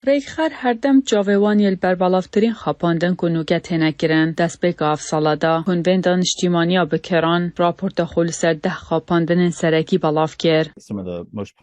پیکر هر دم جاوانی البربالافترین خاپاندن کنوگت هنگیرن دست به گاف سالادا کنویندان اجتماعی بکران راپورت خلص 10 خاپاندن سرکی بالاف کرد.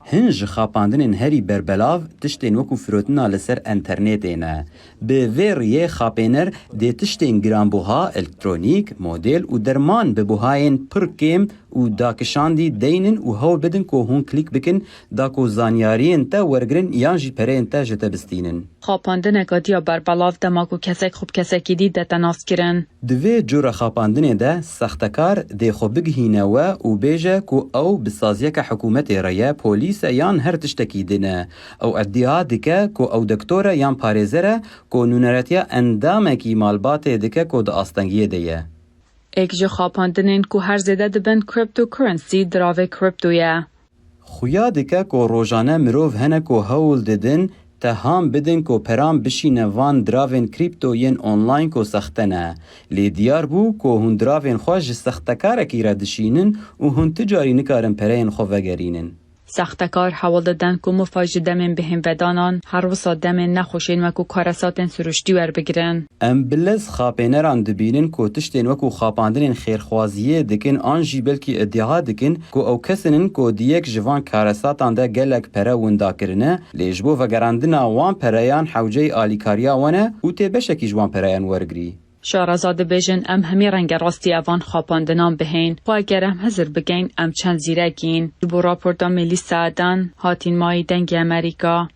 هنج خاپاندن هری بربلاو تشتین وکو فروتنا لسر انترنتینه. به ویریه خاپینر دی تشتین گرانبوها الکترونیک مدل و درمان به بوهاین پرکیم و داکشاندی دینن و هول بدن که هون کلیک بکن داکو زانیارین تا ورگرن یانجی پرین تا جتا بستینن. خاپاندن اگادیا بربلاف دماغو کسک خوب کسکی دید دتناس کرن. دوی جور خاپاندن ده سختکار دی خوب بگهینه و بیجه که او بسازیه که حکومت رایه پولیس یان هر تشتکی دینه او ادعا دکه که او دکتور یان پارێزەرە که نونراتیا اندامه کی مالبات دکه که دا آستنگیه دیه. اگجه خاپاندنین که هر زده دبن کریپتوکرنسی دراوه کریپتویه. خویا دکه که روزانه مروف هنه که هول ددن تهام بدن که پرام بشینه وان دراوین کریپتوین آنلاین که سختنه. لی دیار بو که هون دراوین خواه سختکاره کی را دشینن و هون تجاری نکارن پرین خواه وگرینن. سختکار حوال دادن که مفاجه دمین بهم ودانان هر وسا دمین نخوشین وکو کارساتن سروشتی ور بگیرن. ام بلز خاپینران دبینن که تشتین وکو خاپاندن خیرخوازیه دکن آنجی بلکی ادعا دکن که او کسنن که دیک جوان کارساتان ده گلک پره وندا کرنه لیجبو وگراندنا وان پریان حوجه آلیکاریا ونه و تی بشکی جوان پریان ورگری. شارزاده بیجن ام همی رنگ راستی اوان خاپاندنان بهین و اگر ام هزر بگین ام چند زیرگین. دو راپورتا ملی سعدان هاتین مای دنگ امریکا